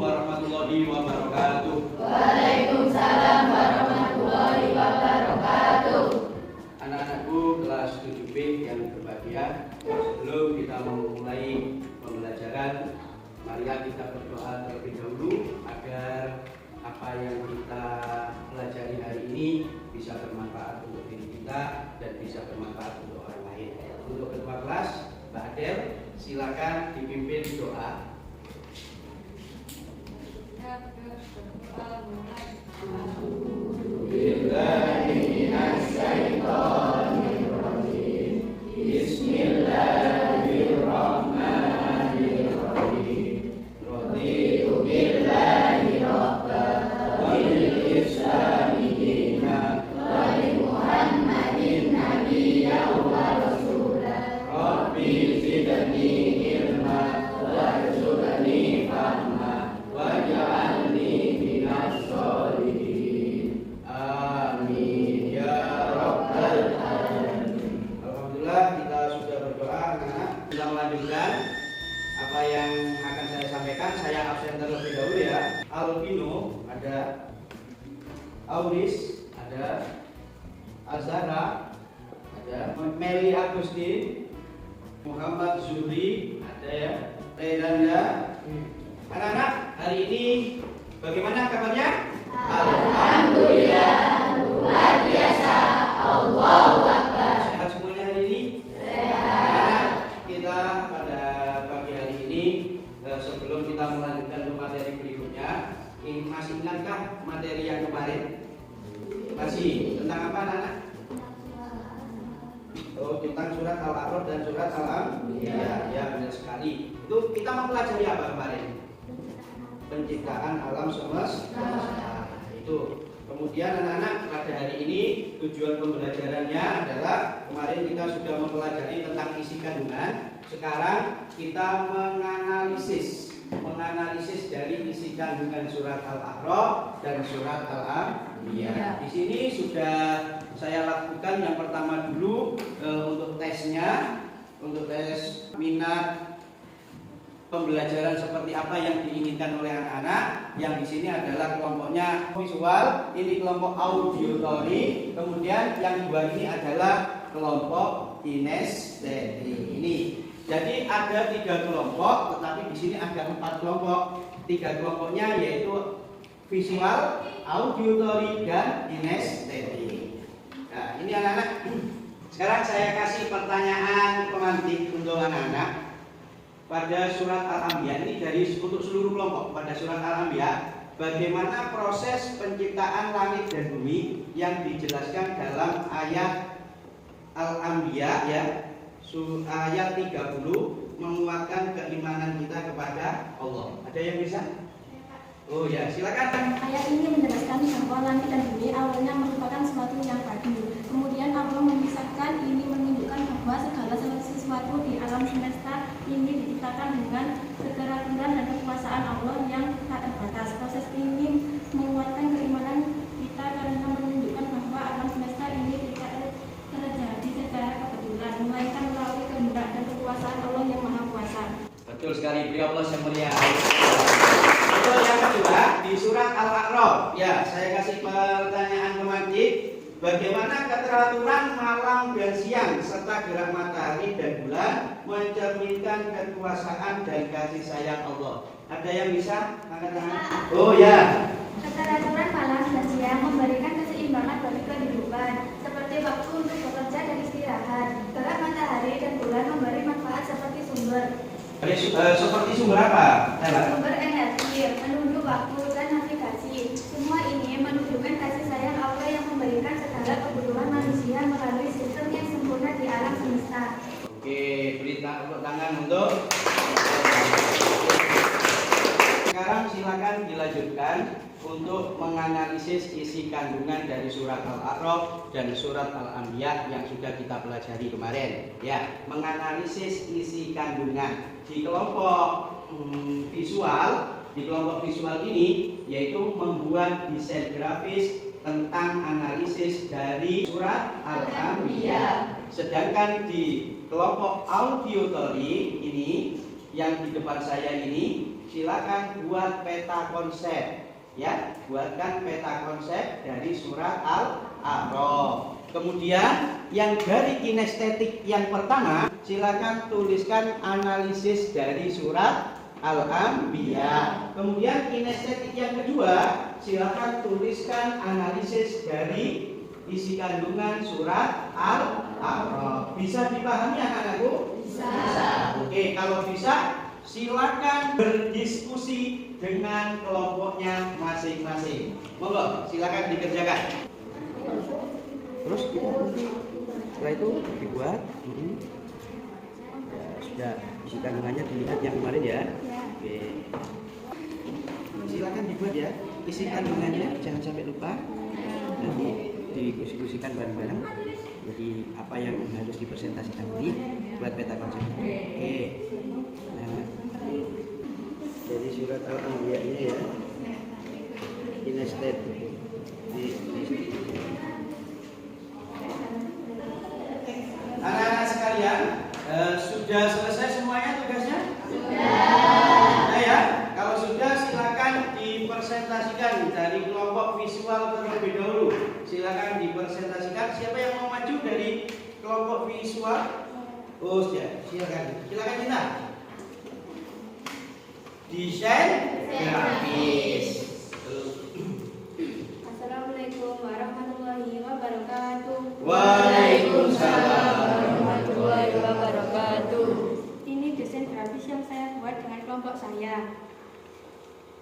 warahmatullahi wabarakatuh. Waalaikumsalam warahmatullahi wabarakatuh. Anak-anakku kelas 7B yang berbahagia, sebelum kita memulai pembelajaran, marilah kita berdoa terlebih dahulu agar apa yang kita pelajari hari ini bisa bermanfaat untuk diri kita dan bisa bermanfaat untuk orang lain. Untuk ketua kelas, Mbak Adel, silakan dipimpin doa. Bismillahirrahmanirrahim. Raditu billahi rabban wa bil islami dinan wa bi Muhammadin nabiyyan wa rasulan. Rabbi zidni ilma warzuqni fahma waj'alni minas sholihin. Amin ya rabbal alamin. Alhamdulillah, kita sudah berdoa. Anak-anak kita melanjutkan apa yang akan saya sampaikan. Saya absen terlebih dahulu ya. Albino, ada Auris, ada Azhara, ada Meli Agustin, Muhammad Zuhri, ada ya, Redanda. Anak-anak, hari ini bagaimana kabarnya? Alhamdulillah, luar biasa. Allahu Akbar. Sehat semuanya hari ini? Sehat. Kita pada pagi hari ini, sebelum kita melanjutkan ke materi berikutnya, masih ingatkah materi yang kemarin? Masih. Tentang apa, anak-anak? Oh, tentang surat Al-A'raf dan surat Al-Anbiya. Ya, benar sekali. Itu kita mempelajari apa kemarin? Penciptaan alam semesta. Itu. Kemudian anak-anak, pada hari ini tujuan pembelajarannya adalah kemarin kita sudah mempelajari tentang isi kandungan. Sekarang kita menganalisis dari isi kandungan surat Al-A'raf dan surat Al-Anbiya. Di sini sudah saya lakukan yang pertama dulu untuk tesnya, untuk tes minat pembelajaran seperti apa yang diinginkan oleh anak-anak. Yang di sini adalah kelompoknya visual, ini kelompok auditory, kemudian yang dua ini adalah kelompok kinestetik. Ini. Jadi ada 3 kelompok, tetapi di sini ada 4 kelompok. 3 kelompoknya yaitu visual, auditory, dan kinestetik. Nah, ini anak-anak. Sekarang saya kasih pertanyaan pemantik untuk anak-anak. Pada surat Al-Anbiya ini untuk seluruh kelompok. Pada surat Al-Anbiya, bagaimana proses penciptaan langit dan bumi yang dijelaskan dalam ayat Al-Anbiya ya, ayat 30, menguatkan keimanan kita kepada Allah. Ada yang bisa? Oh ya, silakan. Ayat ini menjelaskan bahwa langit dan bumi awalnya merupakan sesuatu yang padu. Kemudian Allah memisahkan, ini menunjukkan bahwa segala sesuatu di alam semesta ini diciptakan dengan keteraturan dan kekuasaan Allah yang tak terbatas. Proses ini menguatkan keimanan kita karena menunjukkan bahwa alam semesta ini tidak terjadi secara kebetulan, melainkan melalui kehendak dan kekuasaan Allah yang Maha Kuasa. Betul sekali, beri Allah yang mulia. Untuk yang kedua di surat Al-A'raf, ya saya kasih pertanyaan pemantik. Bagaimana keteraturan malam dan siang serta gerak matahari dan bulan mencerminkan kekuasaan dan kasih sayang Allah? Ada yang bisa angkat tangan? Oh ya. Keteraturan malam dan siang memberikan keseimbangan bagi kehidupan, seperti waktu untuk bekerja dan istirahat. Gerak matahari dan bulan memberi manfaat seperti sumber. Seperti sumber apa? Sumber energi, menunjuk waktu dan navigasi. Semua ini menunjukkan kasih sayang Allah yang memberikan segala kebutuhan manusia melalui sistem yang sempurna di alam semesta. Oke, beri tepuk tangan untuk. Sekarang silakan dilanjutkan untuk menganalisis isi kandungan dari surat Al-A'raf dan surat Al-Anbiya yang sudah kita pelajari kemarin. Ya, menganalisis isi kandungan di kelompok visual. Di kelompok visual ini yaitu membuat desain grafis tentang analisis dari surat Al-Anbiya. Sedangkan di kelompok auditory ini yang di depan saya ini silakan buat peta konsep. Ya, buatkan peta konsep dari surat Al-A'raf. Kemudian yang dari kinestetik yang pertama, silakan tuliskan analisis dari surat Al-Anbiya. Kemudian kinestetik yang kedua, silakan tuliskan analisis dari isi kandungan surat Al-A'raf. Bisa dipahami anak-anakku? Bisa. Oke, kalau bisa silakan berdiskusi dengan kelompoknya masing-masing. Monggo, silakan dikerjakan. Terus setelah itu dibuat. Ya, sudah isi kandungannya dilihat yang kemarin ya. Oke. Silakan dibuat ya isi kandungannya, jangan sampai lupa. Nanti didiskusikan bareng-bareng. Jadi apa yang harus dipresentasikan ini buat peta konsep. Oke. Nah, jadi surat Al-Anbiya-nya ya. Kinestetik. Anak-anak sekalian, sudah selesai semuanya tugasnya? Sudah ya. Kalau sudah, silakan dipresentasikan dari kelompok visual terlebih dahulu. Silakan dipresentasikan. Siapa yang mau maju dari kelompok visual? Oh, silakan. Silakan kita. Desain grafis. Assalamualaikum warahmatullahi wabarakatuh. Waalaikumsalam warahmatullahi wabarakatuh. Ini desain grafis yang saya buat dengan kelompok saya.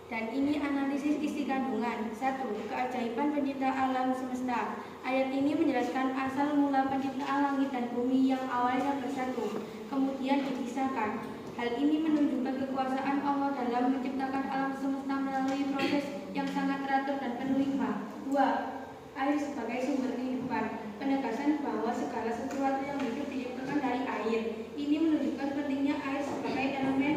Dan ini analisis isi kandungan. 1. Keajaiban pencipta alam semesta. Ayat ini menjelaskan asal mula penciptaan langit dan bumi yang awalnya bersatu, kemudian dipisahkan. Hal ini menunjukkan kekuasaan Allah dalam menciptakan alam semesta melalui proses yang sangat teratur dan penuh hikmah. 2. Air sebagai sumber kehidupan. Penegasan bahwa segala sesuatu yang hidup diciptakan dari air. Ini menunjukkan pentingnya air sebagai elemen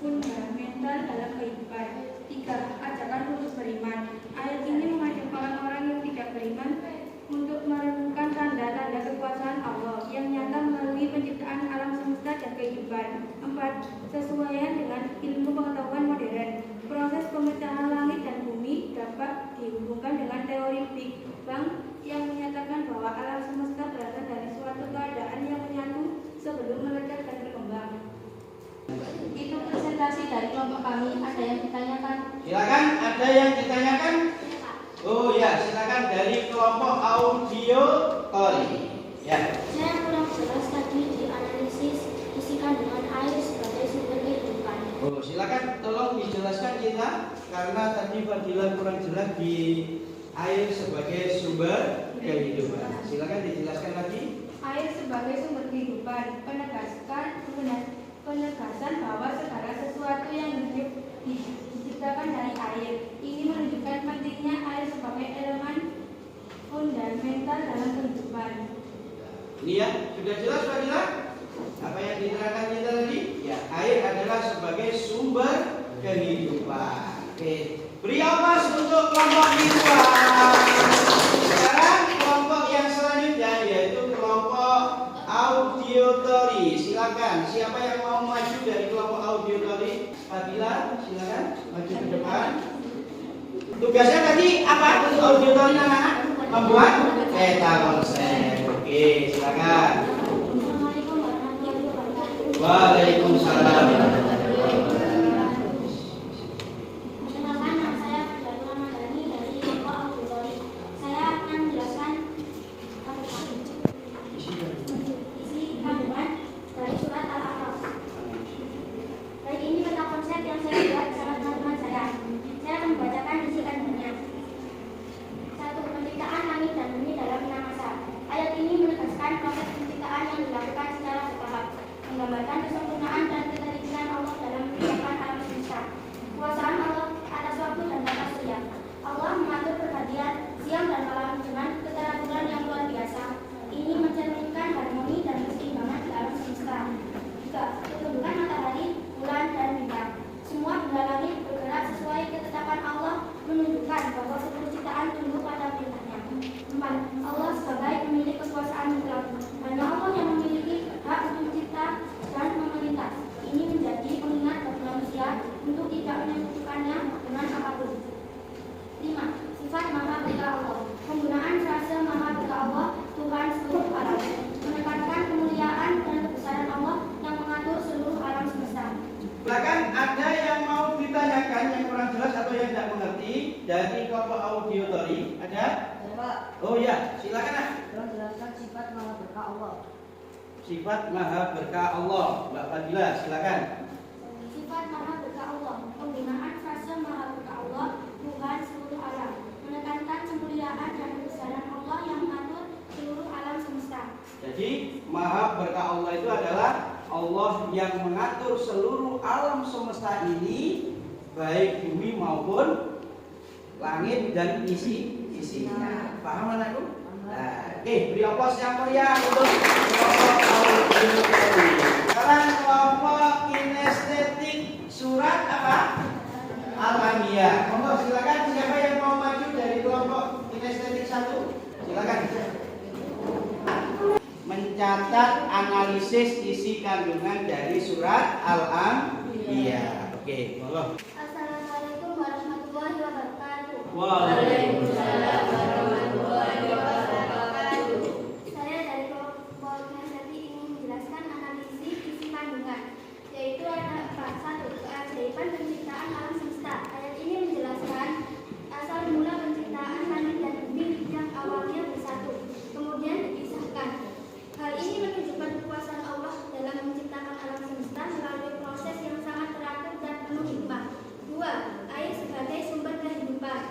fundamental dalam kehidupan. 3. Ajakan untuk beriman. Ayat ini mengajak orang-orang yang tidak beriman untuk merenungkan tanda-tanda kekuasaan Allah yang nyata melalui penciptaan alam semesta dan kehidupan. 4. Sesuaian dengan ilmu pengetahuan modern. Proses pemecahan langit dan bumi dapat dihubungkan dengan teori Big Bang yang menyatakan bahwa alam semesta berasal dari suatu keadaan yang menyatu sebelum meledak dan berkembang. Itu presentasi dari kelompok kami. Ada yang ditanyakan? Silakan, ada yang ditanyakan? Oh ya, silakan dari kelompok audio tori. Ya. Saya kurang jelas tadi di analisis isi kandungan air sebagai sumber kehidupan. Oh, silakan tolong dijelaskan kita karena tadi Fadila kurang jelas di air sebagai sumber kehidupan. Silakan dijelaskan lagi. Air sebagai sumber kehidupan, penegasan bahwa segala sesuatu yang hidup diciptakan dari air. Ini menunjukkan pentingnya air sebagai elemen fundamental dalam kehidupan. Ini ya, sudah jelas Fadila? Apa yang diterangkan kita tadi? Ya, air adalah sebagai sumber kehidupan. Oke, beri aplaus untuk kelompok visual. Sekarang kelompok yang selanjutnya yaitu kelompok auditory. Silakan, siapa yang mau maju dari kelompok auditory? Fadila, silakan maju ke depan. Tugasnya tadi apa? Auditory anak-anak membuat peta konsep. Oke, silakan. Assalamualaikum warahmatullahi wabarakatuh. Waalaikumsalam. Perkenalkan, nama saya Fadila Ramadhani dari kelompok auditori. Saya akan menjelaskan isi kandungan dari surat Al-A'raf. Baik, ini peta konsep yang saya buat bersama teman-teman saya. Saya akan membacakan isi kandungannya. 1. Penciptaan langit dan bumi dalam 6 masa. Ayat ini menegaskan proses penciptaan yang dilakukan secara bertahap, menggambarkan kesempurnaan dan ketelitian Allah dari kelompok auditori ada? Ya, Pak. Oh ya, silakan ah. Jelaskan sifat maha berkah Allah. Sifat maha berkah Allah, Mbak Fadila, silakan. Sifat maha berkah Allah. Penggunaan frase maha berkah Allah, Tuhan seluruh alam, menekankan kemuliaan dan kebesaran Allah yang mengatur seluruh alam semesta. Jadi maha berkah Allah itu adalah Allah yang mengatur seluruh alam semesta ini, baik bumi maupun langit dan isinya. Paham anakku? Nah, beri aplaus yang meriah untuk kelompok auditori. Sekarang kelompok kinestetik surat apa? Alamiah. Monggo silakan, siapa yang mau maju dari kelompok kinestetik 1? Silakan. Mencatat analisis isi kandungan dari surat Al-Anbiya. Oke, monggo. Assalamualaikum warahmatullahi wabarakatuh. Waalaikumsalam warahmatullahi wabarakatuh. Saya dari kelompok kinestetik ingin menjelaskan analisis isi kandungan, yaitu ada 1. Keajaiban penciptaan alam semesta. Ayat ini menjelaskan asal mula penciptaan langit dan bumi yang awalnya bersatu, kemudian dipisahkan. Hal ini menunjukkan kekuasaan Allah dalam menciptakan alam semesta melalui proses yang sangat teratur dan penuh hikmah. 2. Air sebagai sumber kehidupan,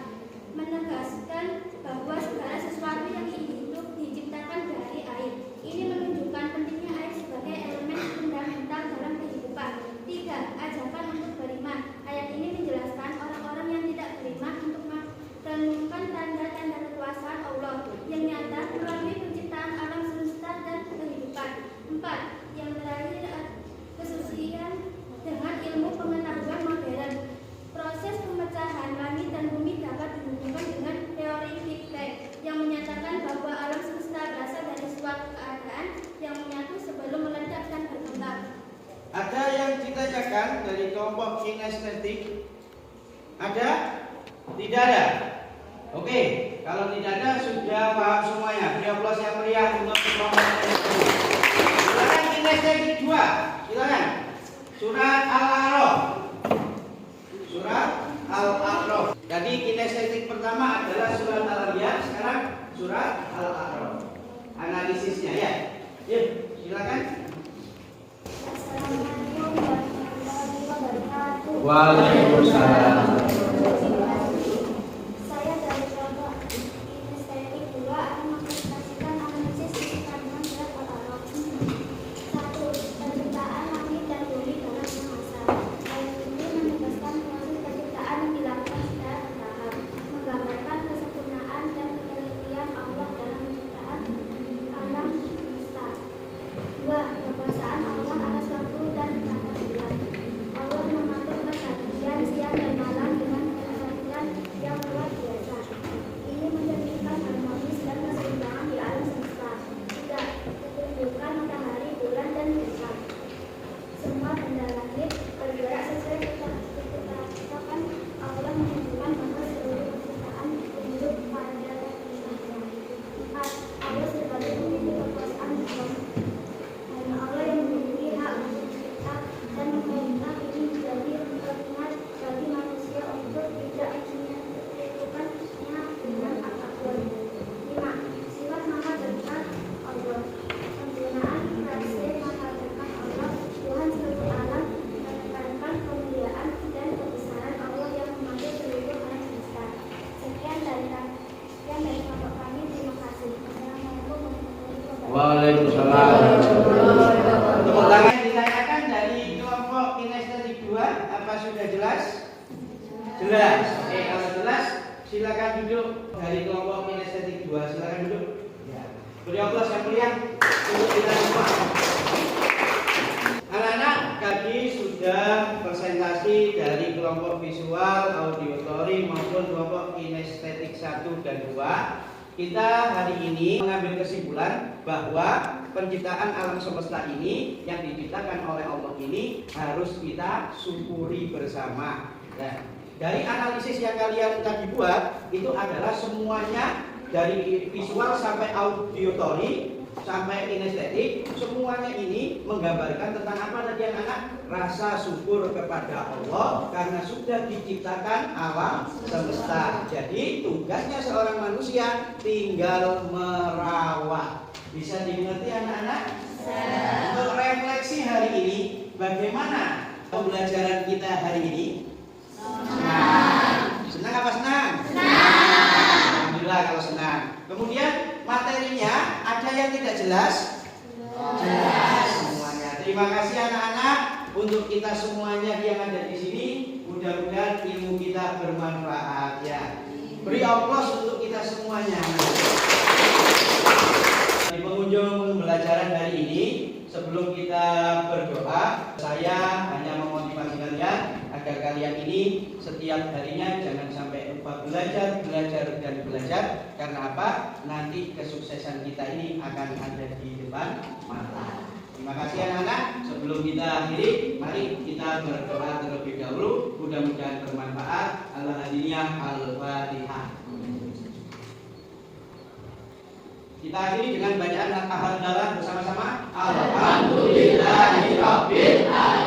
menegaskan bahwa segala sesuatu yang hidup diciptakan dari air. Ini menunjukkan pentingnya air sebagai elemen fundamental dalam kehidupan. 3. Ajakan untuk beriman. Ayat ini menjelaskan orang-orang yang tidak beriman untuk merenungkan tanda-tanda kekuasaan Allah yang nyata melalui penciptaan alam semesta dan kehidupan. 4. Yang terakhir, kesucian dengan ilmu pengetahuan modern. Proses pemecahan langit dan bumi dapat dihubungkan dengan teori Big Bang yang menyatakan bahwa alam semesta berasal dari suatu keadaan yang menyatu sebelum meledak dan berkembang. Ada yang ditanyakan dari kelompok kinestetik? Ada? Tidak ada? Oke, kalau tidak ada sudah paham semuanya. Beri aplaus yang meriah untuk kelompok kinestetik. Silakan kinestetik 2. Silakan. Surat Al-A'raf. Surat Al-A'raf. Jadi kinestetik pertama adalah surat Al-Anbiya, sekarang surat Al-A'raf. Analisisnya ya. Yuk, silakan. Assalamualaikum warahmatullahi wabarakatuh. Waalaikumsalam. Saya dari kelompok kinestetik 2 akan mempresentasikan analisis isi kandungan surat Al-A'raf. 1. Penciptaan langit dan bumi dalam masa. Ayat ini menegaskan proses penciptaan yang dilakukan secara bertahap, menggambarkan kesempurnaan dan ketelitian Allah dalam penciptaan alam semesta. 2. Kekuasaan Allah atas waktu dan tata bulan. Allah mengatur pergantian siang dan malam dengan ketelitian yang luar biasa. Ini mencerminkan harmonis dan keseimbangan di alam semesta. 3. Ketunjukan matahari, bulan, dan bintang. Semua benda langit bergerak sesuai ketetapan Allah, menunjukkan bahwa seluruh penciptaan tunduk pada takdirnya. 4. Allah sebagai pemilik kekuasaan Allah. Hanya Allah yang memiliki hak untuk mencipta dan memerintah. Ini menjadi pengingat bagi manusia untuk tidak menyekutukannya dengan apapun. 5. Sifat maha berkah Allah. Penggunaan frase maha berkah Allah, Tuhan seluruh alam, menekankan kemuliaan dan kebesaran Allah yang mengatur seluruh alam semesta. Sekian dari kelompok kami. Terima kasih. Assalamualaikum warahmatullahi wabarakatuh. Waalaikumsalam. Tepuk tangan ditanyakan dari kelompok kinestetik 2. Apa sudah jelas? Jelas. Oke, kalau jelas silakan duduk dari kelompok kinestetik 2. Silakan duduk. Ya. Beri aplaus yang meriah untuk kita semua. Anak-anak, tadi sudah presentasi dari kelompok visual, auditori maupun kelompok kinestetik 1 dan 2. Kita hari ini mengambil kesimpulan bahwa penciptaan alam semesta ini yang diciptakan oleh Allah ini harus kita syukuri bersama. Nah, dari analisis yang kalian tadi buat itu adalah semuanya dari visual sampai auditori sampai kinestetik, semuanya ini menggambarkan tentang apa tadi anak-anak? Rasa syukur kepada Allah karena sudah diciptakan alam semesta. Jadi tugasnya seorang manusia tinggal merawat. Bisa dimengerti anak-anak? Untuk refleksi hari ini, bagaimana pembelajaran kita hari ini? Senang. Senang apa senang? Senang. Alhamdulillah kalau senang. Kemudian materinya ada yang tidak jelas? Jelas semuanya. Terima kasih anak-anak untuk kita semuanya yang ada di sini. Mudah-mudahan ilmu kita bermanfaat ya. Beri aplaus untuk kita semuanya. Di pengunjung pembelajaran hari ini, sebelum kita berdoa, saya hanya memotivasi kalian agar kalian ini setiap harinya jangan sampai lupa belajar dan belajar. Karena apa? Nanti kesuksesan kita ini akan ada di depan mata. Terima kasih anak-anak. Sebelum kita akhiri, mari kita berdoa terlebih dahulu. Mudah-mudahan bermanfaat. Al-Hadiniyah Al-Fatihah. Kita akhiri dengan bacaan Alhamdulillah bersama-sama. Alhamdulillahirabbil alamin.